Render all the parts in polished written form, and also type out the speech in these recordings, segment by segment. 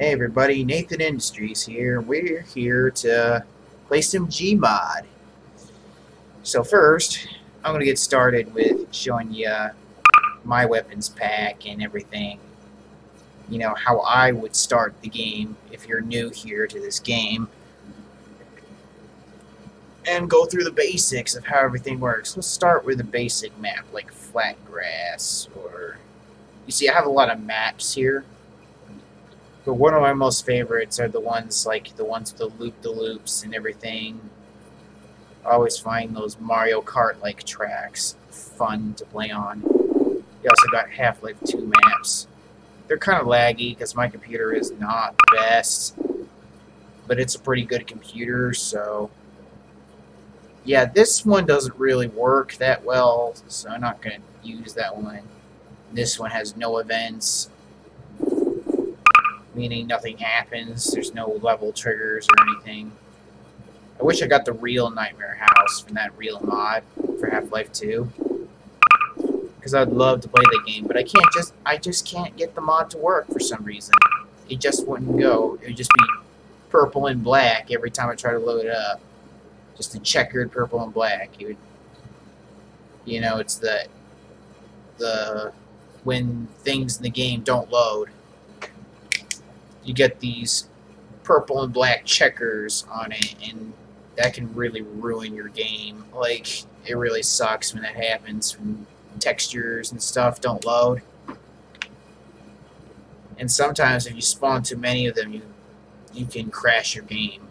Hey everybody, Nathan Industries here. We're here to play some gmod. So first, I'm going to get started with showing you my weapons pack and everything. You know, how I would start the game if you're new here to this game. And go through the basics of how everything works. Let's start with a basic map like flat grass or... You see, I have a lot of maps here. But one of my most favorites are the ones with the loop-the-loops and everything. I always find those Mario Kart-like tracks fun to play on. You also got Half-Life 2 maps. They're kind of laggy because my computer is not the best, but it's a pretty good computer, so... Yeah, this one doesn't really work that well, so I'm not going to use that one. This one has no events, meaning nothing happens. There's no level triggers or anything. I wish I got the real Nightmare House from that real mod for Half-Life 2, because I'd love to play the game, but I just can't get the mod to work for some reason. It just wouldn't go. It would just be purple and black every time I try to load it up. Just a checkered purple and black. It would, you know, it's the when things in the game don't load, you get these purple and black checkers on it, and that can really ruin your game. Like, it really sucks when that happens, when textures and stuff don't load. And sometimes if you spawn too many of them, you can crash your game.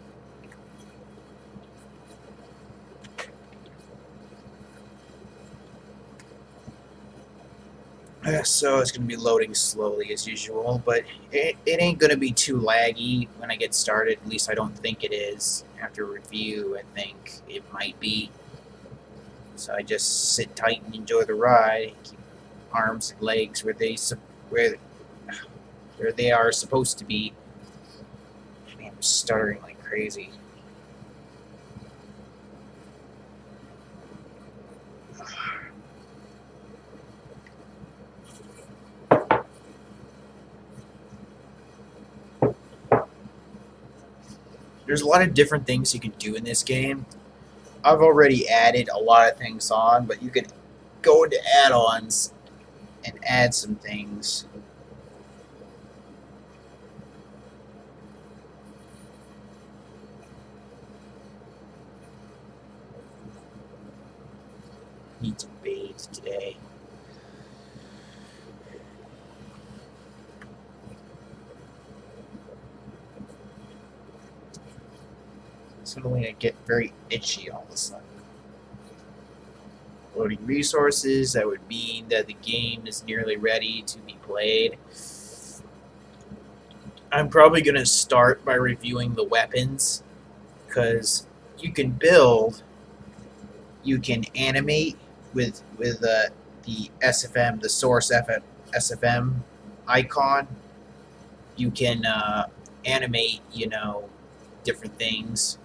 So it's going to be loading slowly as usual, but it ain't going to be too laggy when I get started. At least I don't think it is. After review, I think it might be. So I just sit tight and enjoy the ride. Keep arms and legs where they are supposed to be. Man, I'm stuttering like crazy. There's a lot of different things you can do in this game. I've already added a lot of things on, but you can go into add-ons and add some things. Need to bathe today. Suddenly I get very itchy all of a sudden. Loading resources, that would mean that the game is nearly ready to be played. I'm probably going to start by reviewing the weapons, because you can build, you can animate with the SFM, the source SFM icon. You can animate, you know, different things.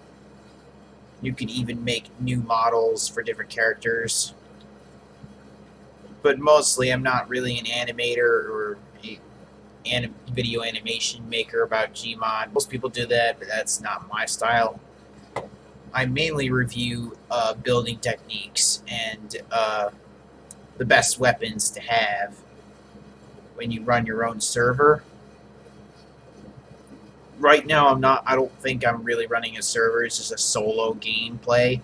You can even make new models for different characters. But mostly, I'm not really an animator or a video animation maker about gmod. Most people do that, but that's not my style. I mainly review building techniques and the best weapons to have when you run your own server. Right now, I don't think I'm really running a server. It's just a solo gameplay.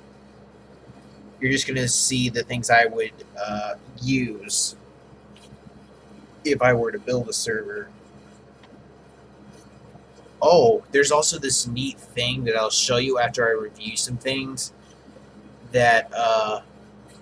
You're just going to see the things I would use if I were to build a server. Oh, there's also this neat thing that I'll show you after I review some things, that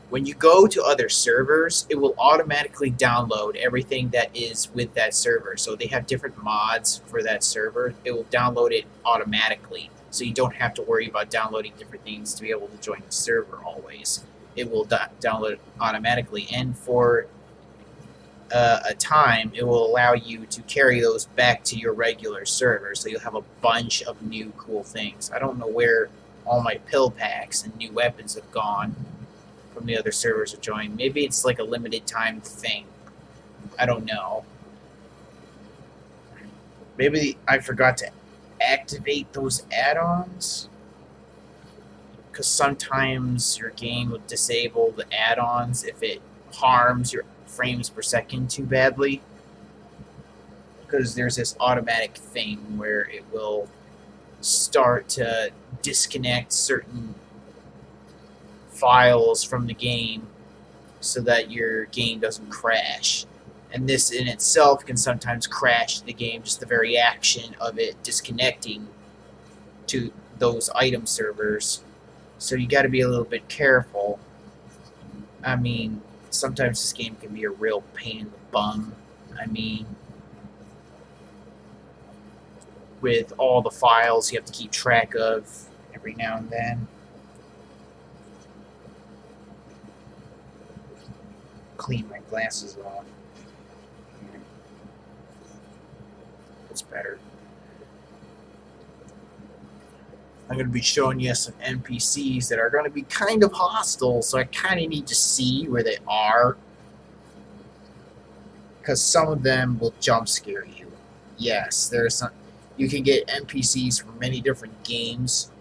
when you go to other servers, it will automatically download everything that is with that server. So they have different mods for that server. It will download it automatically. So you don't have to worry about downloading different things to be able to join the server always. It will download it automatically. And for a time, it will allow you to carry those back to your regular server. So you'll have a bunch of new cool things. I don't know where all my pill packs and new weapons have gone from the other servers that joined. Maybe it's like a limited time thing. I don't know. Maybe I forgot to activate those add-ons, because sometimes your game will disable the add-ons if it harms your frames per second too badly, because there's this automatic thing where it will start to disconnect certain files from the game so that your game doesn't crash. And this in itself can sometimes crash the game, just the very action of it disconnecting to those item servers. So you got to be a little bit careful. I mean, sometimes this game can be a real pain in the bum. I mean, with all the files you have to keep track of every now and then. Clean my glasses off. That's better. I'm going to be showing you some NPCs that are going to be kind of hostile, so I kind of need to see where they are, because some of them will jump scare you. Yes, there's some. You can get NPCs from many different games,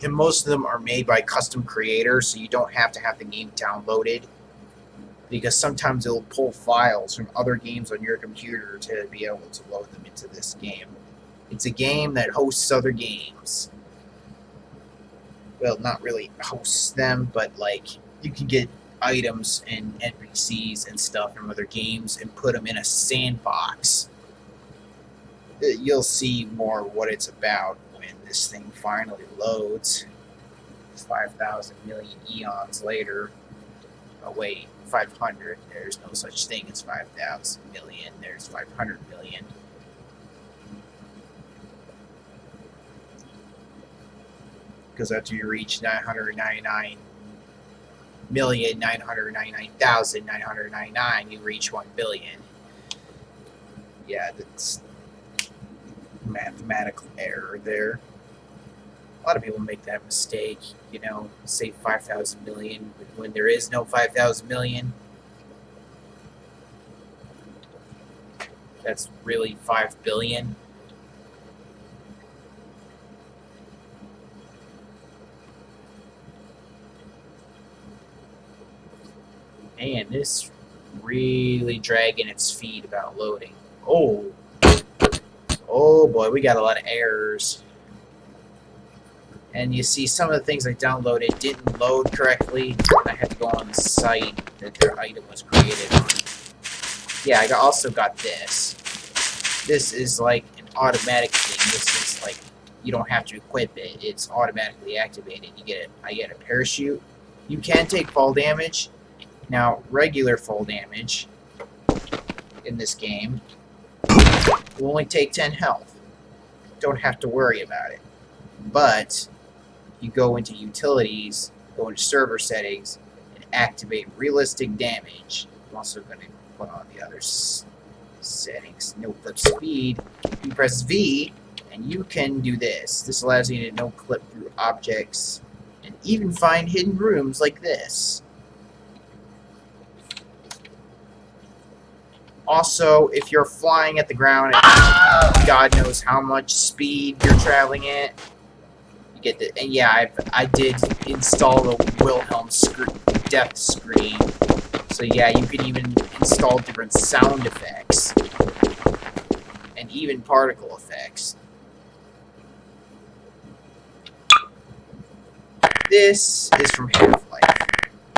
and most of them are made by custom creators, so you don't have to have the game downloaded, because sometimes it'll pull files from other games on your computer to be able to load them into this game. It's a game that hosts other games. Well, not really hosts them, but like you can get items and NPCs and stuff from other games and put them in a sandbox. You'll see more what it's about when this thing finally loads. 5,000 million eons later. Oh wait, 500. There's no such thing as 5,000 million. There's 500 million. Because after you reach 999,999,999, you reach 1 billion. Yeah, that's mathematical error there. A lot of people make that mistake, you know, say 5,000 million when there is no 5,000 million. That's really 5 billion. Man, this really dragging its feet about loading. Oh boy, we got a lot of errors. And you see some of the things I downloaded didn't load correctly. I had to go on the site that their item was created on. Yeah, I also got this. This is like an automatic thing. This is like, you don't have to equip it. It's automatically activated. I get a parachute. You can take fall damage. Now, regular fall damage in this game will only take 10 health. Don't have to worry about it. But you go into utilities, go into server settings, and activate realistic damage. I'm also going to put on the other settings. No clip speed. You press V, and you can do this. This allows you to no clip through objects, and even find hidden rooms like this. Also, if you're flying at the ground at God knows how much speed you're traveling at, you get the. And yeah, I did install the Wilhelm death screen. So yeah, you can even install different sound effects and even particle effects. This is from Half-Life.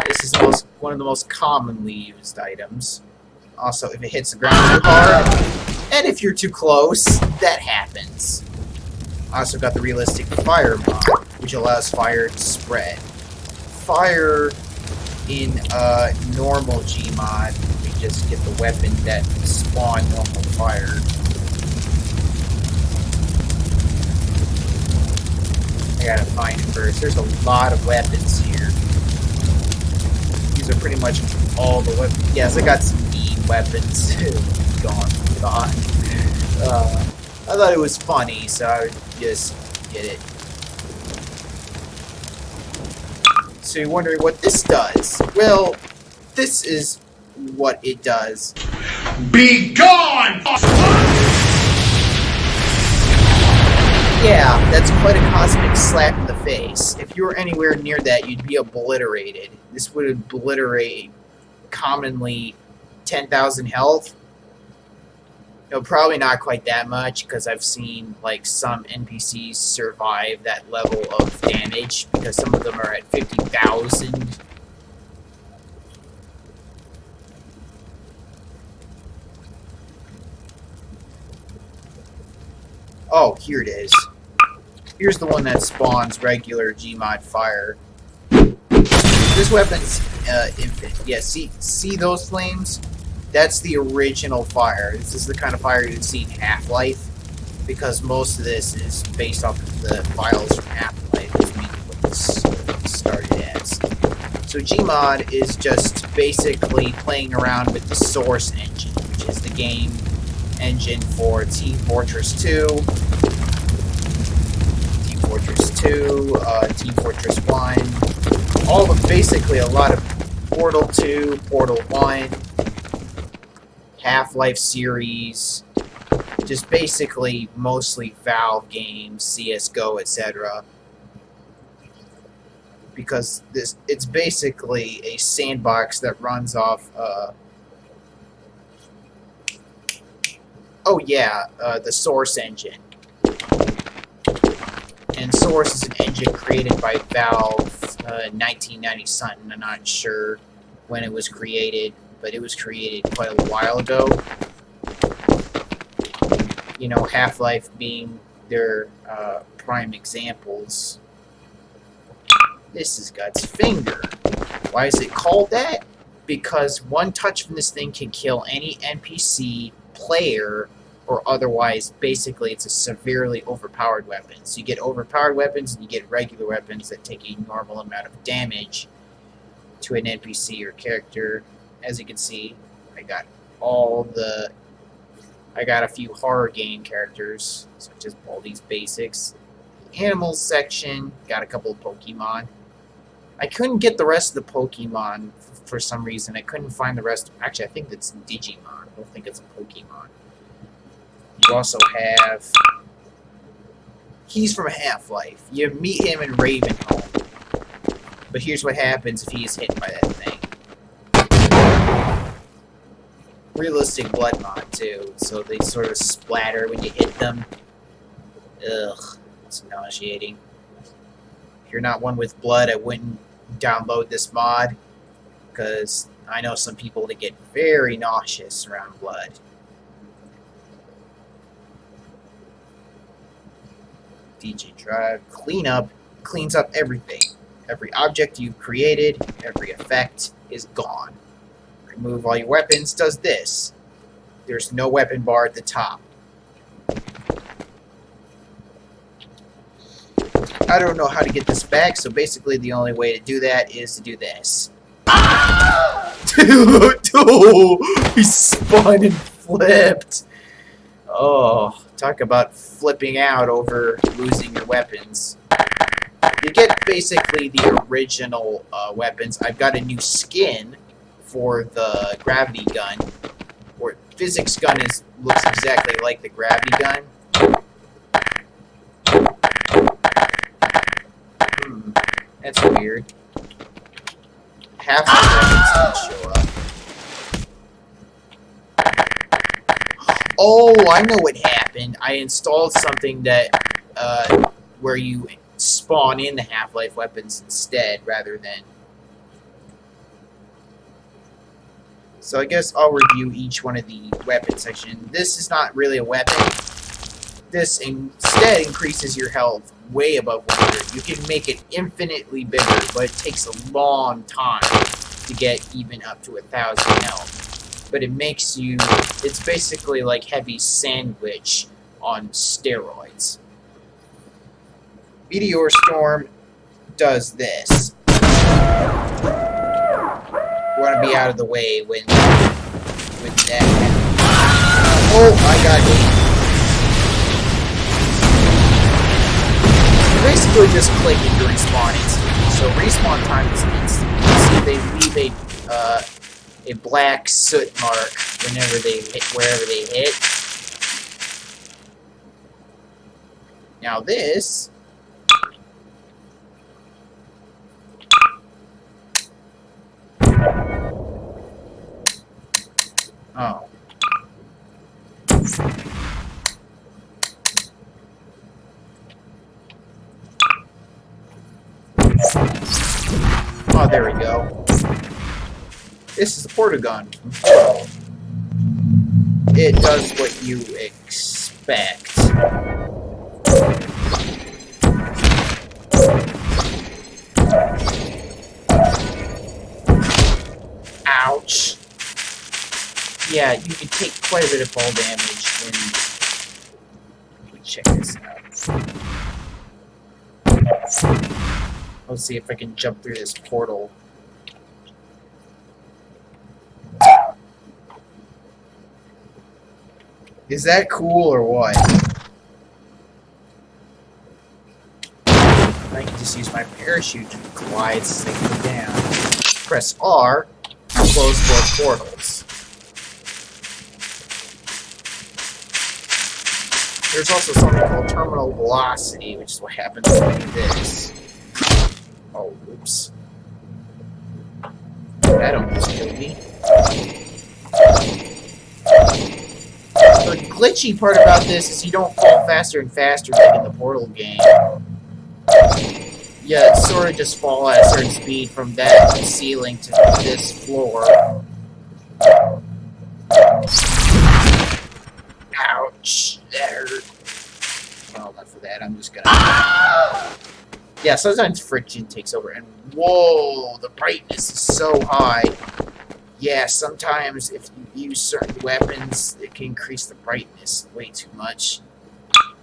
This is one of the most commonly used items. Also, if it hits the ground too hard, and if you're too close, that happens. I also got the realistic fire mod, which allows fire to spread. Fire in normal gmod, you just get the weapon that spawn normal fire. I gotta find it first. There's a lot of weapons here. These are pretty much all the weapons. Yes, I got some weapons. Gone. I thought it was funny, so I would just get it. So you're wondering what this does? Well, this is what it does. Be gone! Yeah, that's quite a cosmic slap in the face. If you were anywhere near that, you'd be obliterated. This would obliterate commonly 10,000 health. No, probably not quite that much, because I've seen like some NPCs survive that level of damage, because some of them are at 50,000. Oh, here it is. Here's the one that spawns regular gmod fire. This weapon's infinite. Yeah, see those flames? That's the original fire. This is the kind of fire you'd see in Half-Life, because most of this is based off of the files from Half-Life. Is mainly what this started as. So gmod is just basically playing around with the source engine, which is the game engine for Team Fortress 2, Team Fortress 2, Team Fortress 1, basically a lot of Portal 2, Portal 1, Half-Life series, just basically mostly Valve games, CSGO, etc. Because it's basically a sandbox that runs off the Source engine. And Source is an engine created by Valve in 1990 something. I'm not sure when it was created, but it was created quite a while ago. You know, Half-Life being their prime examples. This is Gut's finger. Why is it called that? Because one touch from this thing can kill any NPC, player, or otherwise, basically, it's a severely overpowered weapon. So you get overpowered weapons, and you get regular weapons that take a normal amount of damage to an NPC or character. As you can see, I got a few horror game characters, such as all these basics. The animals section, got a couple of Pokemon. I couldn't get the rest of the Pokemon for some reason. I couldn't find the rest. Actually, I think it's Digimon. I don't think it's a Pokemon. You also have... He's from Half-Life. You meet him in Ravenholm. But here's what happens if he is hit by that thing. Realistic blood mod, too. So they sort of splatter when you hit them. Ugh. It's nauseating. If you're not one with blood, I wouldn't download this mod, because I know some people that get very nauseous around blood. DJ Drive Cleanup cleans up everything. Every object you've created, every effect is gone. Remove all your weapons does this. There's no weapon bar at the top. I don't know how to get this back, so basically the only way to do that is to do this. Dude, he spun and flipped. Oh, talk about flipping out over losing your weapons. You get basically the original weapons. I've got a new skin for the gravity gun. Or physics gun looks exactly like the gravity gun. That's weird. Half the weapons didn't show up. Oh, I know what happened. I installed something that where you spawn in the Half-Life weapons instead, rather than. So I guess I'll review each one of the weapon section. This is not really a weapon. This instead increases your health way above 100. You can make it infinitely bigger, but it takes a long time to get even up to 1,000 health. But it makes you... It's basically like Heavy Sandwich on steroids. Meteor Storm does this. You want to be out of the way when that happens. Oh, I got hit. You basically just click and you respawn instantly. So respawn time is instant. You see they leave a black soot mark whenever they hit, wherever they hit. Now this... Oh. Oh, there we go. This is the portagun. It does what you expect. Ouch. Yeah, you can take quite a bit of fall damage when... Let me check this out. Let's see if I can jump through this portal. Is that cool or what? I can just use my parachute to glide as they come down. Press R to close both portals. There's also something called terminal velocity, which is what happens when you do this. Oh, oops. That almost killed me. The glitchy part about this is you don't fall faster and faster like in the Portal game. Yeah, it's sort of just fall at a certain speed from that ceiling to this floor. Ouch, that hurt. Well, enough for that, I'm just gonna... Yeah, sometimes friction takes over, and whoa, the brightness is so high. Yeah, sometimes if you use certain weapons, it can increase the brightness way too much,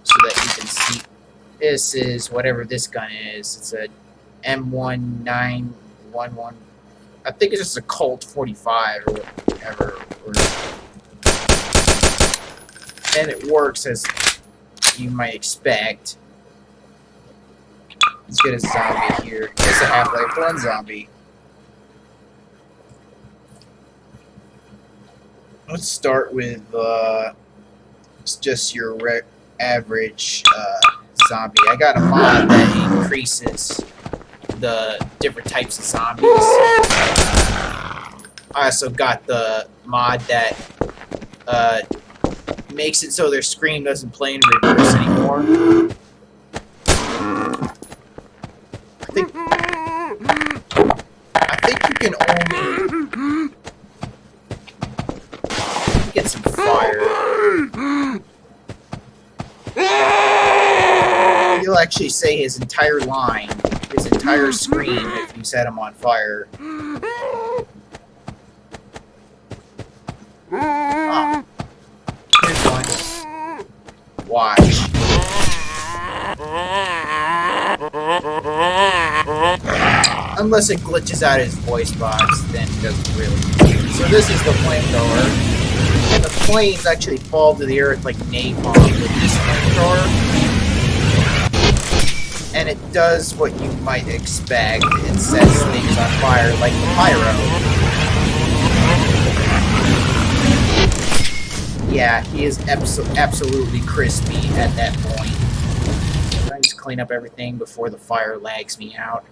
so that you can see. This is whatever this gun is. It's a M1911. I think it's just a Colt 45 or whatever. And it works as you might expect. Let's get a zombie here. It's a Half-Life 1 zombie. Let's start with just your average zombie. I got a mod that increases the different types of zombies. I also got the mod that makes it so their screen doesn't play in reverse anymore. I think you can only get some fire. You'll actually say his entire line, his entire screen, if you set him on fire. Ah. Here's one. Watch. Unless it glitches out his voice box, then it doesn't really. So this is the flamethrower. And the flames actually fall to the earth like napalm with this flamethrower. And it does what you might expect. It sets things on fire like the pyro. Yeah, he is absolutely crispy at that point. I just clean up everything before the fire lags me out.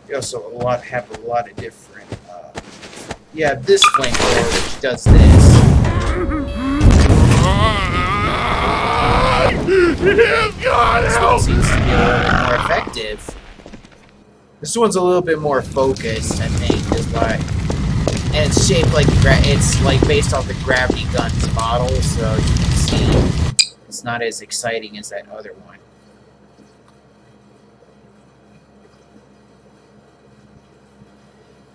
We also have a lot of different. Yeah, this flamethrower which does this. This one seems to be a little bit more effective. This one's a little bit more focused, I think, is why. And it's shaped like it's like based off the Gravity Guns model, so you can see it's not as exciting as that other one.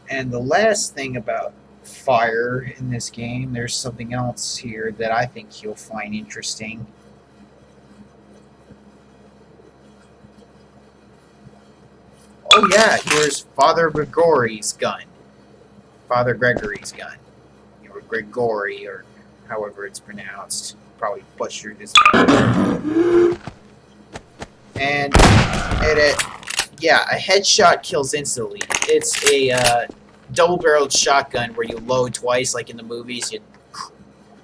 And the last thing about fire in this game, there's something else here that I think you'll find interesting. Oh yeah, here's Father Gregory's gun. Father Gregory's gun. Or Gregory, or however it's pronounced. Probably butchered his name. And yeah, a headshot kills instantly. It's a double-barreled shotgun where you load twice, like in the movies.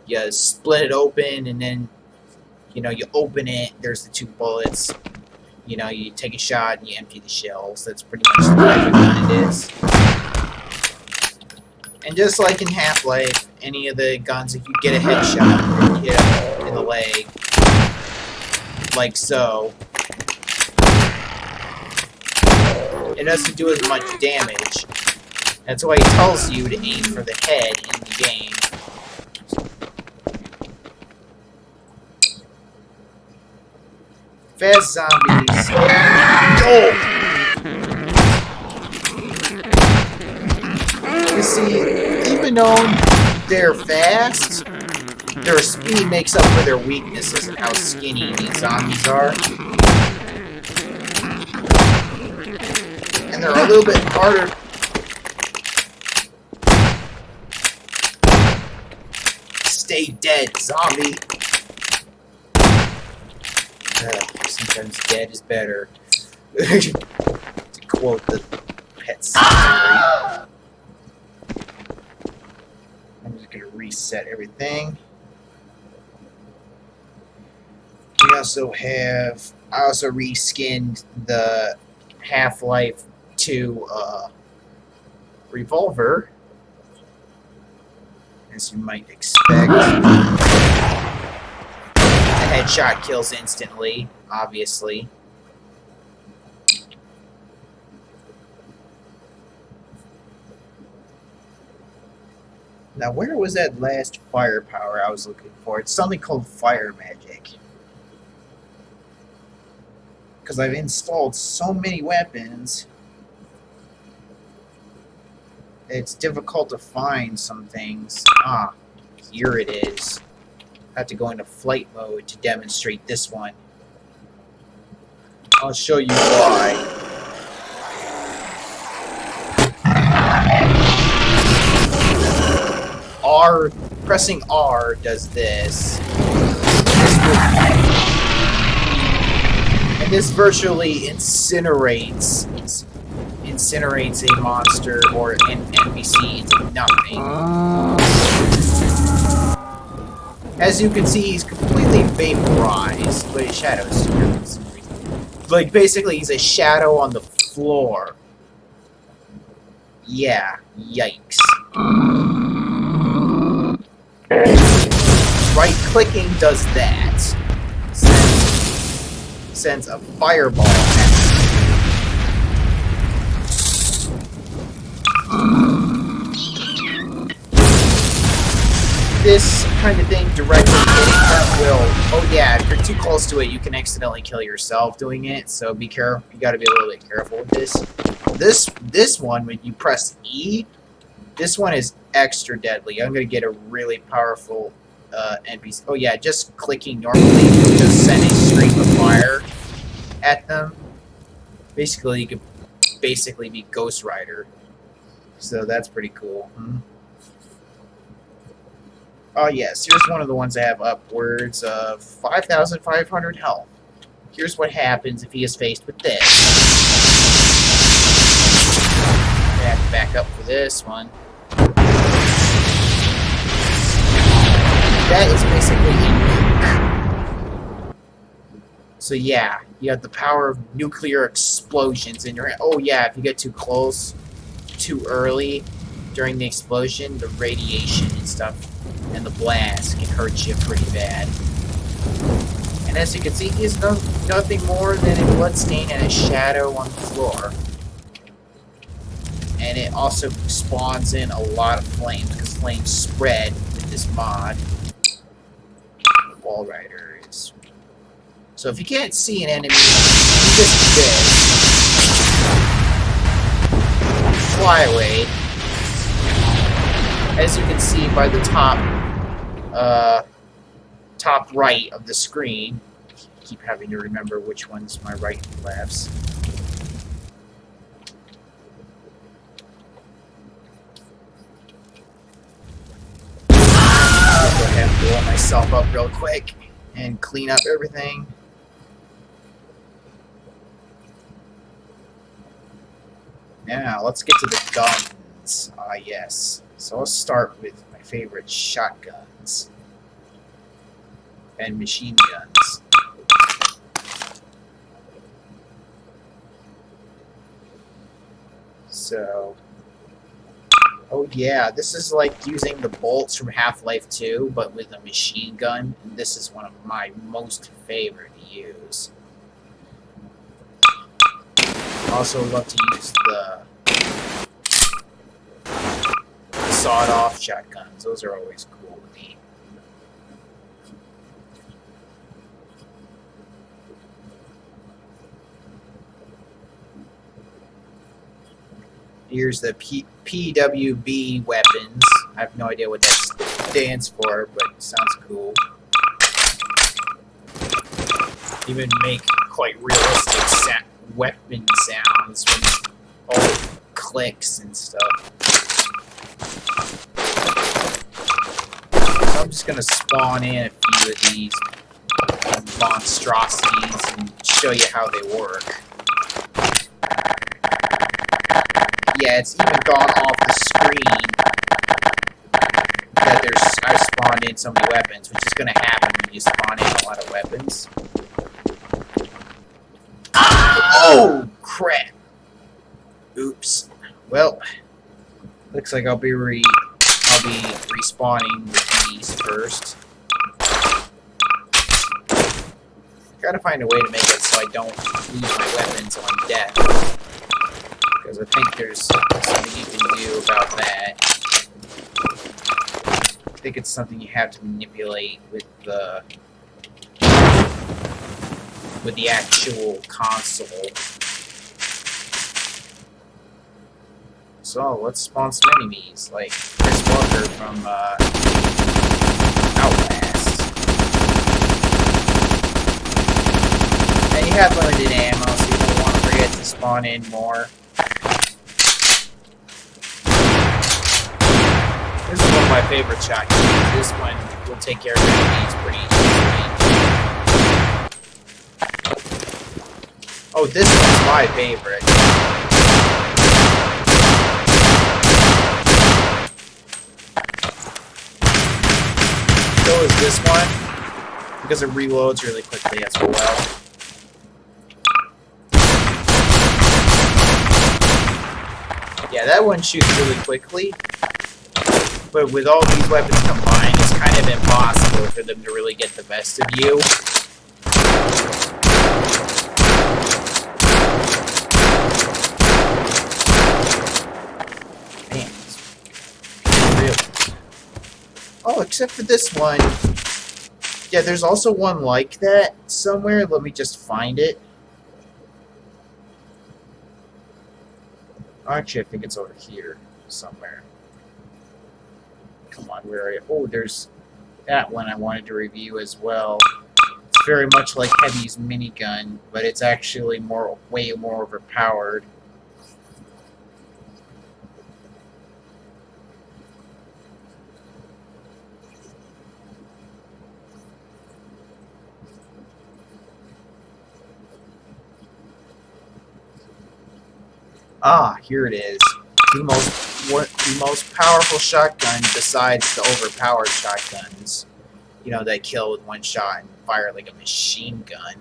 You split it open, and then You know, you open it, there's the 2 bullets. You know, you take a shot and you empty the shells. That's pretty much the type of gun it is. And just like in Half-Life, any of the guns, if you get a headshot, you kill in the leg, like so, it doesn't do as much damage. That's why he tells you to aim for the head in the game. Fast zombies. Oh! You see, even though they're fast, their speed makes up for their weaknesses and how skinny these zombies are. And they're a little bit harder. Stay dead, zombie. Sometimes dead is better. To quote the pet cemetery. I'm just gonna reset everything. We also have. I also reskinned the Half-Life 2 revolver, as you might expect. The headshot kills instantly, obviously. Now, where was that last firepower I was looking for? It's something called fire magic. Because I've installed so many weapons, it's difficult to find some things. Ah, here it is. I have to go into flight mode to demonstrate this one. I'll show you why. Pressing R does this. And this virtually incinerates a monster or an NPC into nothing. As you can see, he's completely vaporized, but his shadow's here for some reason. Like, basically, he's a shadow on the floor. Yeah, yikes. Right-clicking does that. Sends a fireball at this kind of thing directly hitting them will... Oh yeah, if you're too close to it, you can accidentally kill yourself doing it, so be careful. You gotta be a little bit careful with this. This one, when you press E, this one is extra deadly. I'm gonna get a really powerful NPC. Oh yeah, just clicking normally will just send a stream of fire at them. Basically, you could basically be Ghost Rider. So that's pretty cool. Oh yes, here's one of the ones that have upwards of 5,500 health. Here's what happens if he is faced with this. I have to back up for this one. That is basically a nuke. So yeah, you have the power of nuclear explosions in your hand. Oh yeah, if you get too close, too early during the explosion, the radiation and stuff and the blast can hurt you pretty bad. And as you can see, he is nothing more than a bloodstain and a shadow on the floor. And it also spawns in a lot of flames, because flames spread with this mod. Wall Rider is... So if you can't see an enemy, you just do this. Fly away. As you can see by the top right of the screen. I keep having to remember which one's my right and lefts. I'll go ahead and blow myself up real quick and clean up everything. Now, let's get to the guns. Ah, yes. So I'll start with my favorite shotguns. and machine guns. So, oh yeah, this is like using the bolts from Half-Life 2, but with a machine gun. And this is one of my most favorite to use. Also love to use the sawed-off shotguns. Those are always cool to me. Here's the PWB weapons. I have no idea what that stands for, but it sounds cool. Even make quite realistic weapon sounds when all clicks and stuff. I'm just gonna spawn in a few of these monstrosities and show you how they work. Yeah, it's even gone off the screen that I spawned in so many weapons, which is gonna happen when you spawn in a lot of weapons. Oh crap! Oops. Well, looks like I'll be respawning with these first. Gotta find a way to make it so I don't lose my weapons on death. Because I think there's something you can do about that. I think it's something you have to manipulate with the actual console. So let's spawn some enemies, like Chris Walker from Outlast. And you have limited ammo, so you don't want to forget to spawn in more. This is one of my favorite shotguns. This one will take care of enemies pretty easily. Oh, this one's my favorite. So is this one, because it reloads really quickly as well. Yeah, that one shoots really quickly, but with all these weapons combined, it's kind of impossible for them to really get the best of you. Oh, except for this one. Yeah, there's also one like that somewhere. Let me just find it. Actually, I think it's over here somewhere. Come on, where are you? Oh, there's that one I wanted to review as well. It's very much like Heavy's minigun, but it's actually way more overpowered. Ah, here it is. The most powerful shotgun besides the overpowered shotguns. You know, that kill with one shot and fire like a machine gun.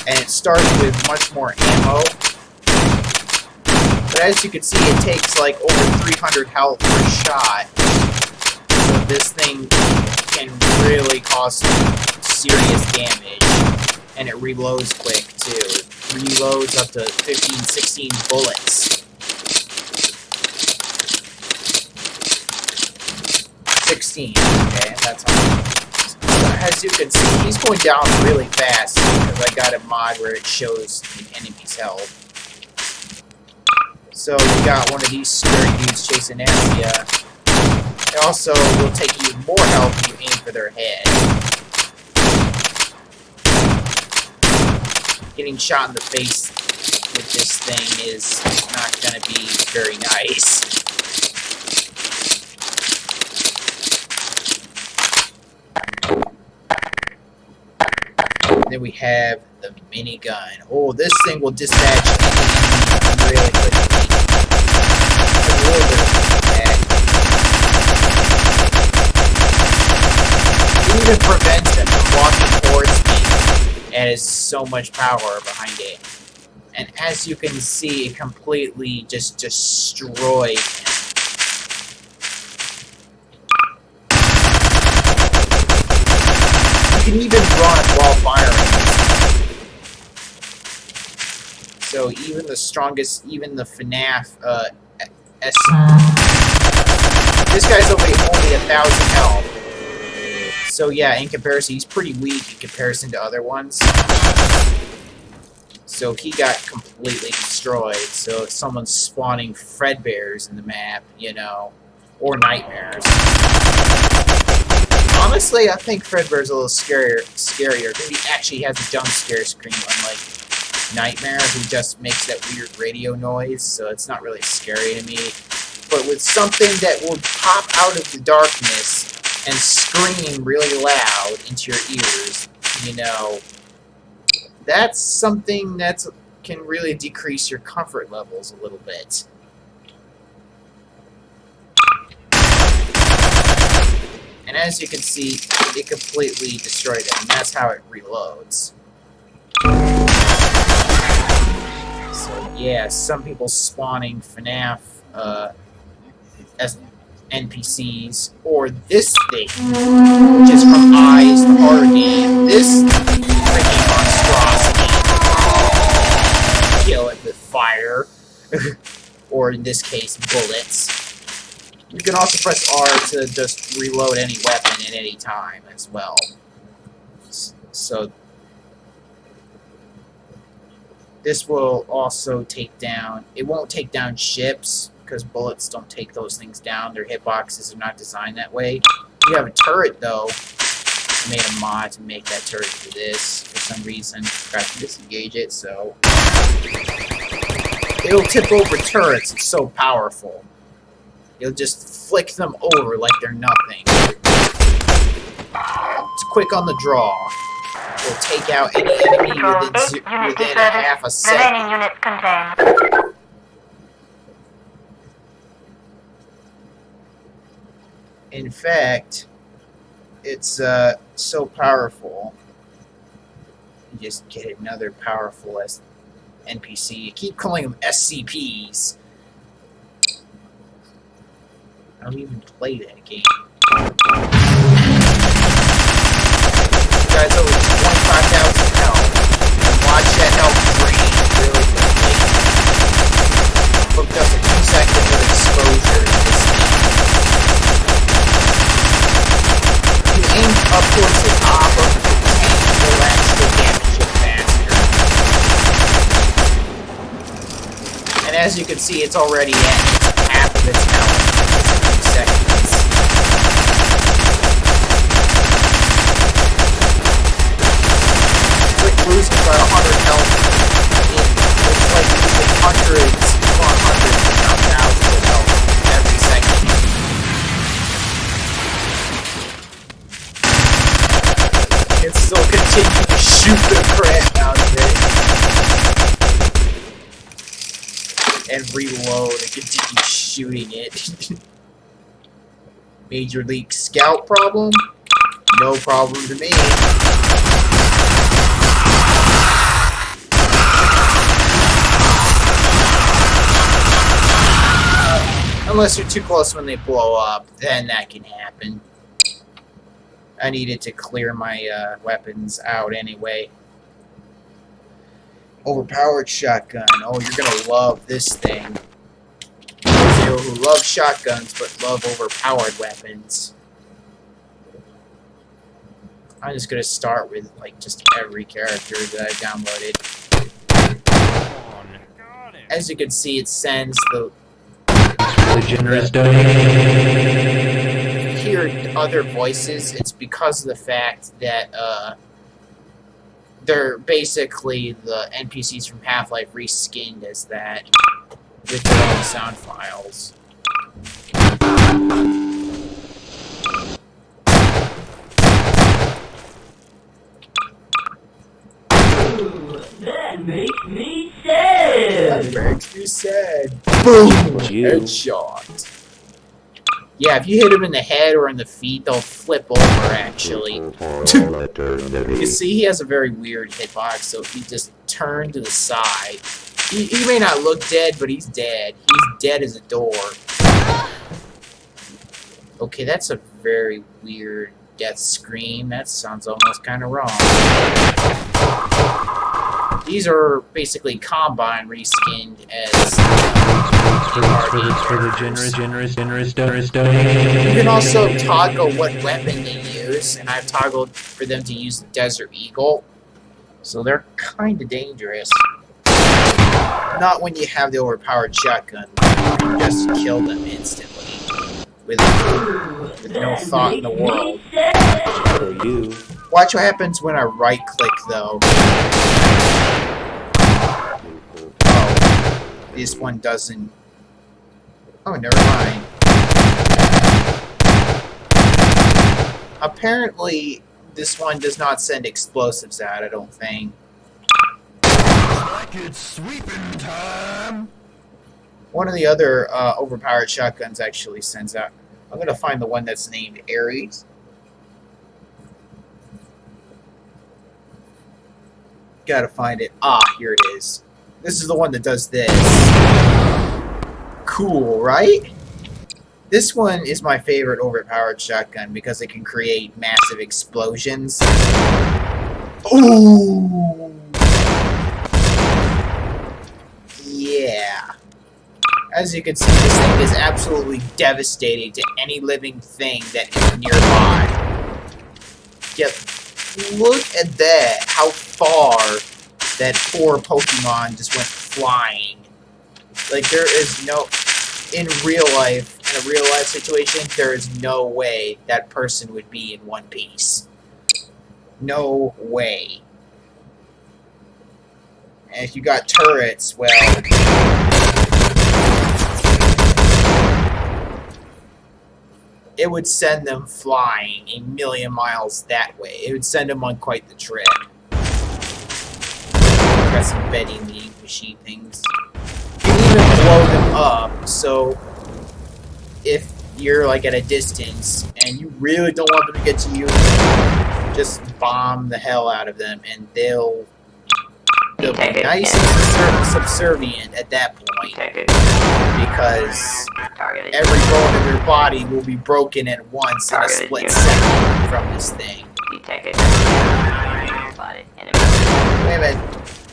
And it starts with much more ammo. But as you can see, it takes like over 300 health per shot. So this thing can really cause some serious damage. And it reloads quick, too. Reloads up to 15, 16 bullets. 16, okay, that's all. So as you can see, he's going down really fast because I got a mod where it shows the enemy's health. So you got one of these scary dudes chasing after you. It also will take even more health if you aim for their head. Getting shot in the face with this thing is not going to be very nice. Then we have the minigun. Oh, this thing will dispatch really quickly. A little bit of that. even prevents them from walking towards me. It has so much power behind it. And as you can see, it completely just destroyed him. You can even run while firing. So even the strongest, even the FNAF S. This guy's only 1,000 health. So yeah, in comparison, he's pretty weak in comparison to other ones. So he got completely destroyed. So if someone's spawning Fredbears in the map, you know, or Nightmares. Honestly, I think Fredbear's a little scarier because he actually has a jump scare screen, unlike Nightmare, who just makes that weird radio noise, so it's not really scary to me. But with something that will pop out of the darkness and scream really loud into your ears, you know, that's something that can really decrease your comfort levels a little bit. And as you can see, it completely destroyed it, and that's how it reloads. So yeah, some people spawning FNAF as NPCs, or this thing, which is from Eyes, the horror game. This freaking monstrosity. Kill it with fire, or in this case, bullets. You can also press R to just reload any weapon at any time as well. So this will also take down, it won't take down ships, because bullets don't take those things down. Their hitboxes are not designed that way. You have a turret, though. I made a mod to make that turret do this for some reason. Forgot to disengage it, so it'll tip over turrets. It's so powerful. You'll just flick them over like they're nothing. It's quick on the draw. It'll take out any enemy within a half a second. In fact, it's so powerful. You just get another powerful NPC. You keep calling them SCPs. I don't even play that game. This guy's over 25,000 health. And watch that health drain really quickly. From just a few seconds of exposure to this thing. If you aim up towards the top of the tank, you'll actually damage it faster. And as you can see, it's already at half of its health. Seconds. It's like losing about 100 health. It's like losing hundreds upon hundreds, if not thousands of health every second. It still continues to shoot the crap out of it. And reload and continue shooting it. Major League Scout problem? No problem to me. Unless you're too close when they blow up, then that can happen. I needed to clear my weapons out anyway. Overpowered shotgun. Oh, you're gonna love this thing. Who love shotguns but love overpowered weapons. I'm just gonna start with like just every character that I downloaded. As you can see, it sends the generous donation. If you hear other voices, it's because of the fact that they're basically the NPCs from Half-Life reskinned as that. With their own sound files. Ooh, that makes me sad. That makes me sad. Boom! You. Headshot. Yeah, if you hit them in the head or in the feet, they'll flip over, actually. You see, he has a very weird hitbox, so if he just turned to the side... He may not look dead, but he's dead. He's dead as a door. Okay, that's a very weird death scream. That sounds almost kind of wrong. These are basically Combine reskinned as for the generous donors. You can also toggle what weapon they use, and I've toggled for them to use the Desert Eagle. So they're kind of dangerous. Not when you have the overpowered shotgun. You can just kill them instantly. With no thought in the world. Watch what happens when I right-click, though. Oh, this one doesn't... Oh, never mind. Apparently, this one does not send explosives out, I don't think. Like it's sweeping time. One of the other overpowered shotguns actually sends out... I'm going to find the one that's named Ares. Gotta find it. Ah, here it is. This is the one that does this. Cool, right? This one is my favorite overpowered shotgun because it can create massive explosions. Ooh! Yeah. As you can see, this thing is absolutely devastating to any living thing that is nearby. Yet, look at that, how far that poor Pokemon just went flying. Like, there is no... In a real life situation, there is no way that person would be in one piece. No way. And if you got turrets, well... it would send them flying a million miles that way. It would send them on quite the trip. Got some vending machine things. You can even blow them up, so if you're like at a distance and you really don't want them to get to you, just bomb the hell out of them and they'll be nice and subservient at that point, because every bone in their body will be broken at once in a split second from this thing. Wait a minute.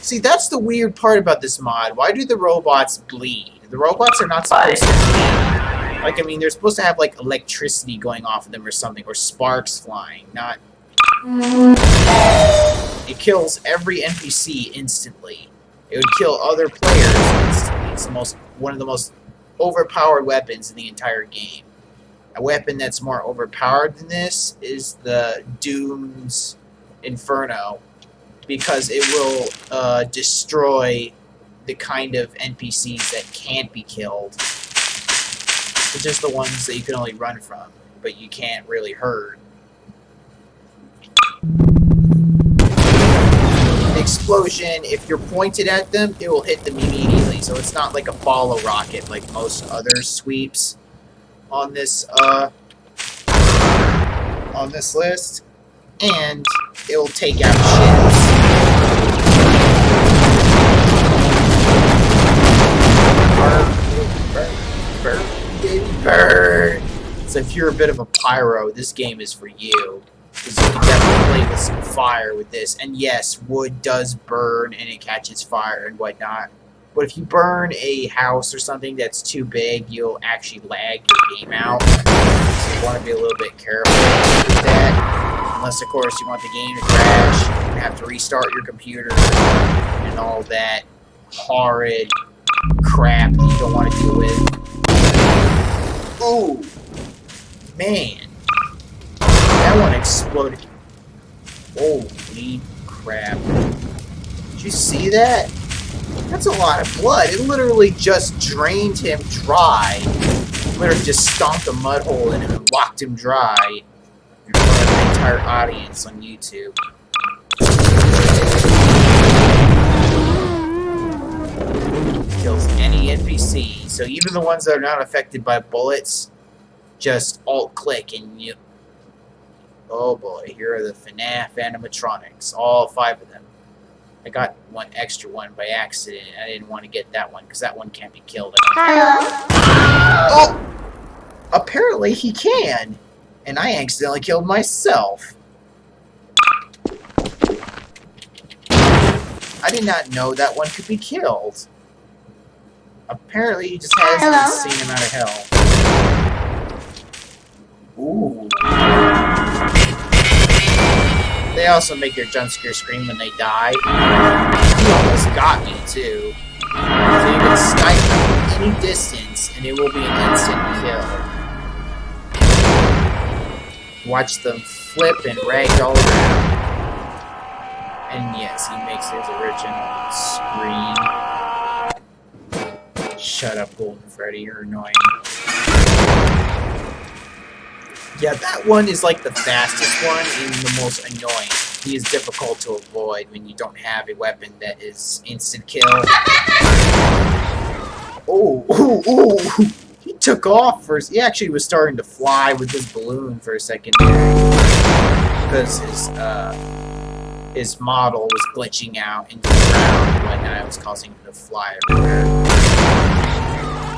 See, that's the weird part about this mod. Why do the robots bleed? The robots are not supposed to bleed. Like, I mean, they're supposed to have, like, electricity going off of them or something, or sparks flying, not... It kills every NPC instantly. It would kill other players instantly. It's one of the most overpowered weapons in the entire game. A weapon that's more overpowered than this is the Doom's Inferno, because it will destroy the kind of NPCs that can't be killed. It's just the ones that you can only run from, but you can't really hurt. The explosion, if you're pointed at them, it will hit them immediately, so it's not like a follow rocket like most other sweeps on this list. And it will take out ships. Burn, baby, burn. So if you're a bit of a pyro, this game is for you. Because you can definitely play with some fire with this. And yes, wood does burn and it catches fire and whatnot. But if you burn a house or something that's too big, you'll actually lag your game out. So you want to be a little bit careful with that. Unless, of course, you want the game to crash and have to restart your computer and all that horrid crap that you don't want to deal with. Oh, man. That one exploded. Holy crap. Did you see that? That's a lot of blood. It literally just drained him dry. Literally just stomped a mud hole in him and walked him dry. In front of the entire audience on YouTube. Kills any NPC. So even the ones that are not affected by bullets, just alt-click and you... Oh boy, here are the FNAF animatronics. All 5 of them. I got one extra one by accident. I didn't want to get that one because that one can't be killed. Oh! Apparently he can! And I accidentally killed myself. I did not know that one could be killed. Apparently he just has an insane amount of health. Ooh. They also make their jump scare scream when they die. He almost got me too. So you can snipe them from any distance and it will be an instant kill. Watch them flip and ragdoll around. And yes, he makes his original scream. Shut up, Golden Freddy, you're annoying. Yeah, that one is like the fastest one and the most annoying. He is difficult to avoid when you don't have a weapon that is instant kill. Oh, ooh, ooh. He took off first. He actually was starting to fly with his balloon for a second there. Because his model was glitching out into the ground when I was causing him to fly everywhere.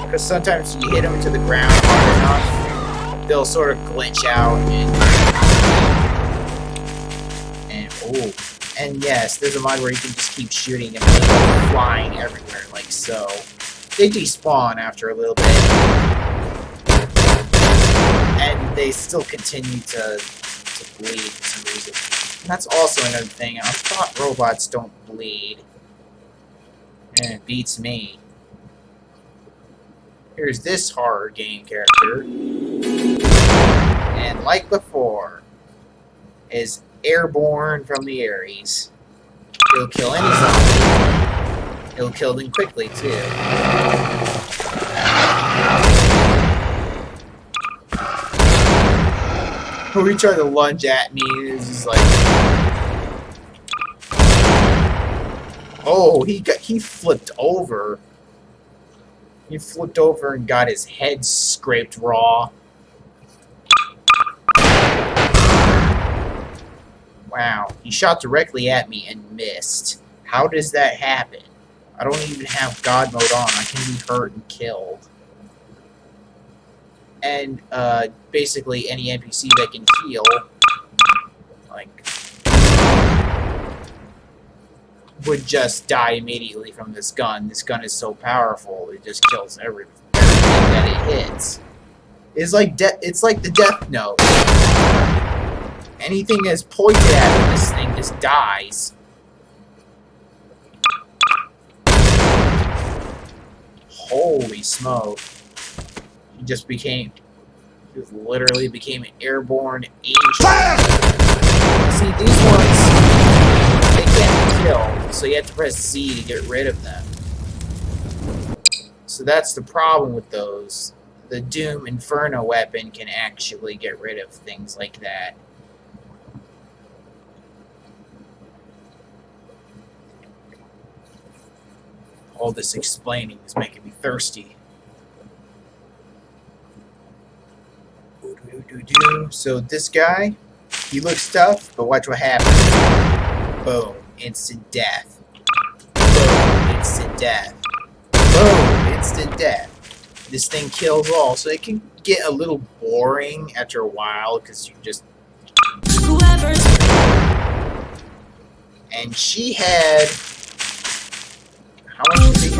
Because sometimes you hit him to the ground hard enough, they'll sort of glitch out and oh, and yes, there's a mod where you can just keep shooting and they go flying everywhere like so. They despawn after a little bit, and they still continue to bleed for some reason. And that's also another thing. I thought robots don't bleed. And it beats me. Here's this horror game character. And like before, is airborne from the Ares. He'll kill any zombie. He'll kill them quickly, too. When he tried to lunge at me, it was just like... Oh, he flipped over. He flipped over and got his head scraped raw. Wow, he shot directly at me and missed. How does that happen? I don't even have God mode on. I can be hurt and killed. And basically any NPC that can heal, like, would just die immediately from this gun. This gun is so powerful; it just kills everything that it hits. It's like the Death Note. Anything that's pointed at with this thing just dies. Holy smoke! He just literally became an airborne angel. See, these ones, they can't be killed, so you have to press Z to get rid of them. So that's the problem with those. The Doom Inferno weapon can actually get rid of things like that. All this explaining is making me thirsty. So this guy, he looks tough, but watch what happens. Boom, instant death. Boom, instant death. Boom, instant death. This thing kills all, so it can get a little boring after a while because you just... And she had... How much did she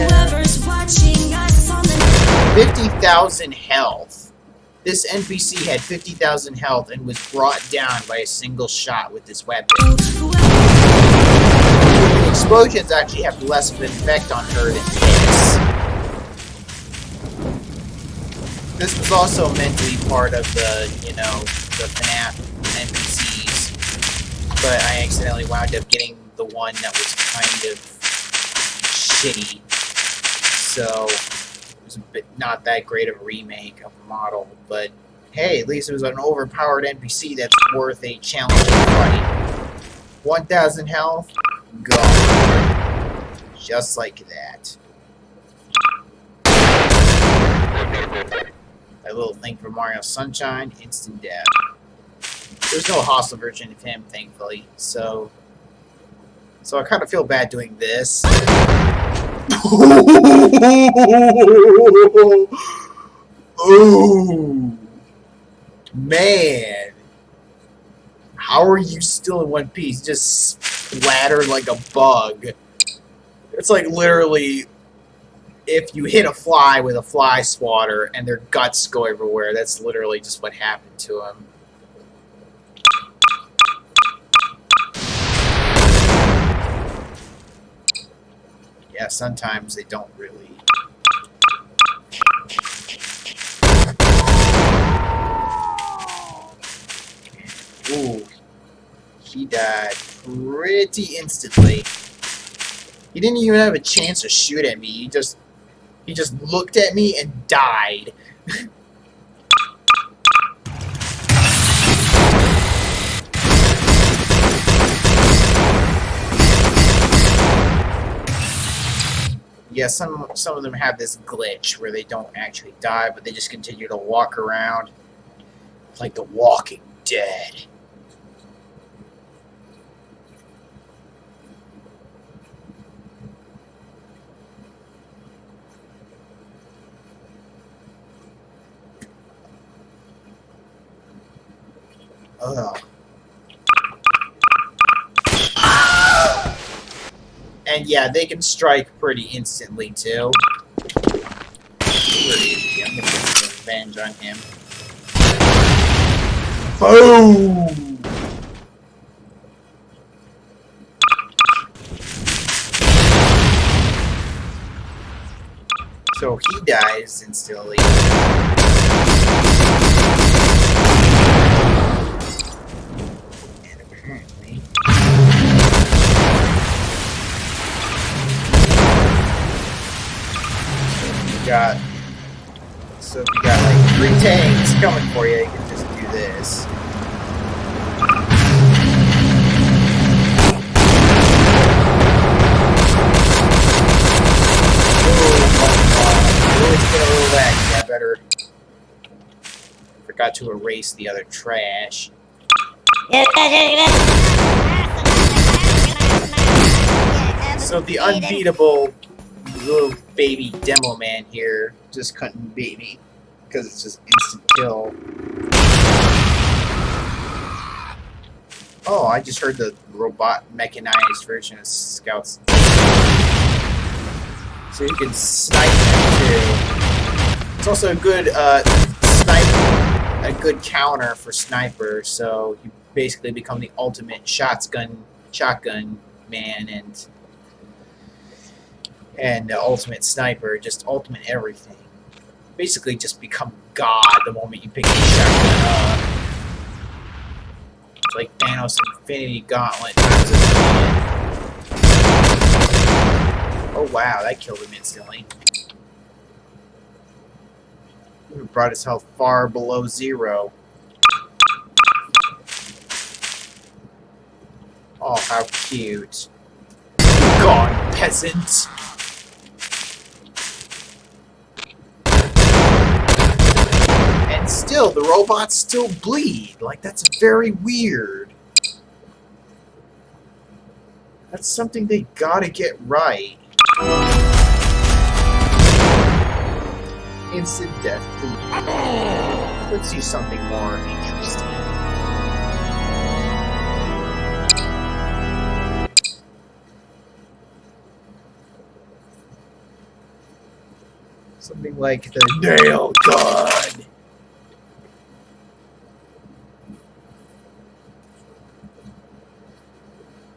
have? 50,000 health. This NPC had 50,000 health and was brought down by a single shot with this weapon. The explosions actually have less of an effect on her than this. This was also meant to be part of the, the FNAF NPCs, but I accidentally wound up getting the one that was kind of shitty. So it was a bit not that great of a remake of the model, but hey, at least it was an overpowered NPC that's worth a challenging fight. 1,000 health, gone. Just like that. That little thing from Mario Sunshine, instant death. There's no hostile version of him, thankfully. So I kind of feel bad doing this. Oh man, how are you still in one piece? Just splattered like a bug. It's like literally if you hit a fly with a fly swatter and their guts go everywhere. That's literally just what happened to him. Yeah, sometimes they don't really. Ooh, he died pretty instantly. He didn't even have a chance to shoot at me. He just looked at me and died. Yeah, some of them have this glitch where they don't actually die, but they just continue to walk around. It's like The Walking Dead. Ugh. And yeah, they can strike pretty instantly too. Where is he? I'm gonna get some revenge on him. Boom! So he dies instantly. And apparently. So if you got like 3 tanks coming for you, you can just do this. I better. Forgot to erase the other trash. So the unbeatable little baby demo man here just couldn't beat me because it's just instant kill. Oh, I just heard the robot mechanized version of Scouts. So you can snipe them too. It's also a good good counter for sniper. So you basically become the ultimate shotgun man and the ultimate sniper, just ultimate everything. Basically, just become God the moment you pick the shotgun up. It's like Thanos' Infinity Gauntlet times a million. Oh wow, that killed him instantly. He brought his health far below 0. Oh, how cute. Gone, peasant! And still, the robots still bleed. Like, that's very weird. That's something they gotta get right. Instant death. Let's see something more interesting. Something like the nail gun.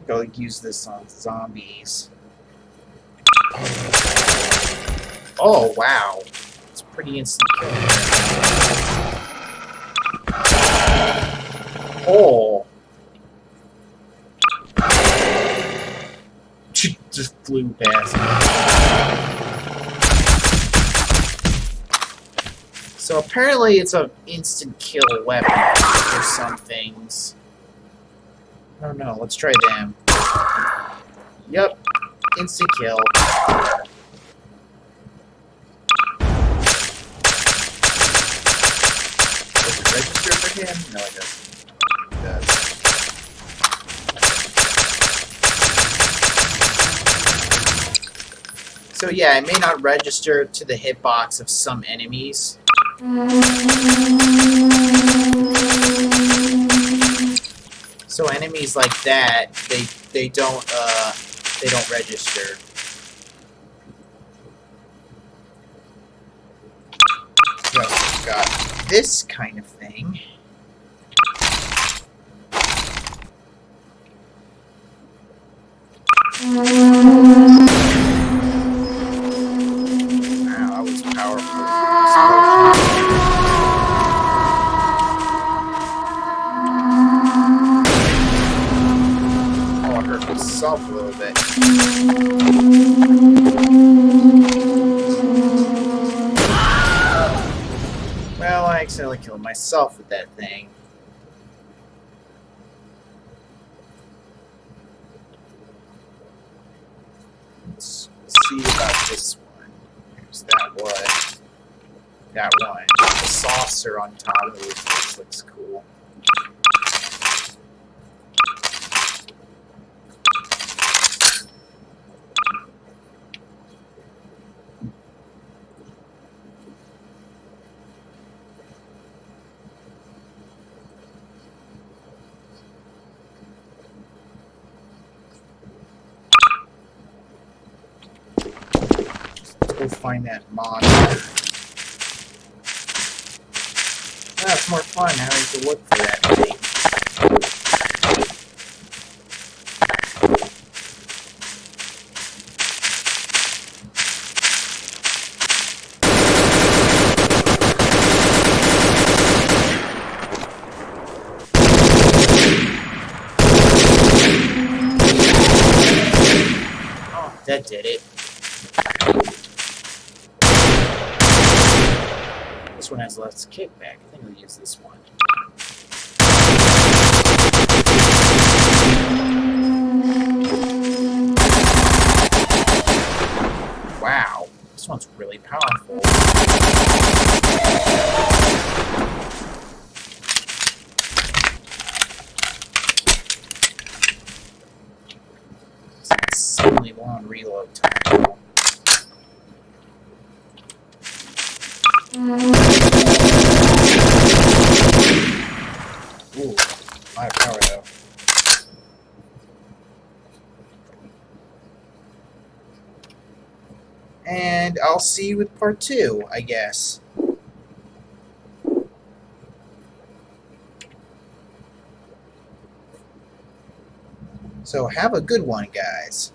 I'll use this on zombies. Oh wow. It's pretty instant kill. Oh. Just flew past me. So apparently it's an instant kill weapon for some things. I don't know, let's try them. Yep, instant kill. register for him? No, it doesn't. It does. So yeah, it may not register to the hitbox of some enemies. So enemies like that, they don't register. We also got this kind of thing. Wow, that was powerful. Oh, I hurt myself a little bit. Well, I accidentally killed myself with that thing. Let's see about this one. There's that one. That one. The saucer on top of it. This looks cool. Go find that mod. That's more fun having to look for that thing. Oh, that did it. This one has less kickback. I think we'll use this one. Wow, this one's really powerful. It's insanely long reload time. Ooh, a lot of power though. And I'll see you with part 2, I guess. So have a good one, guys.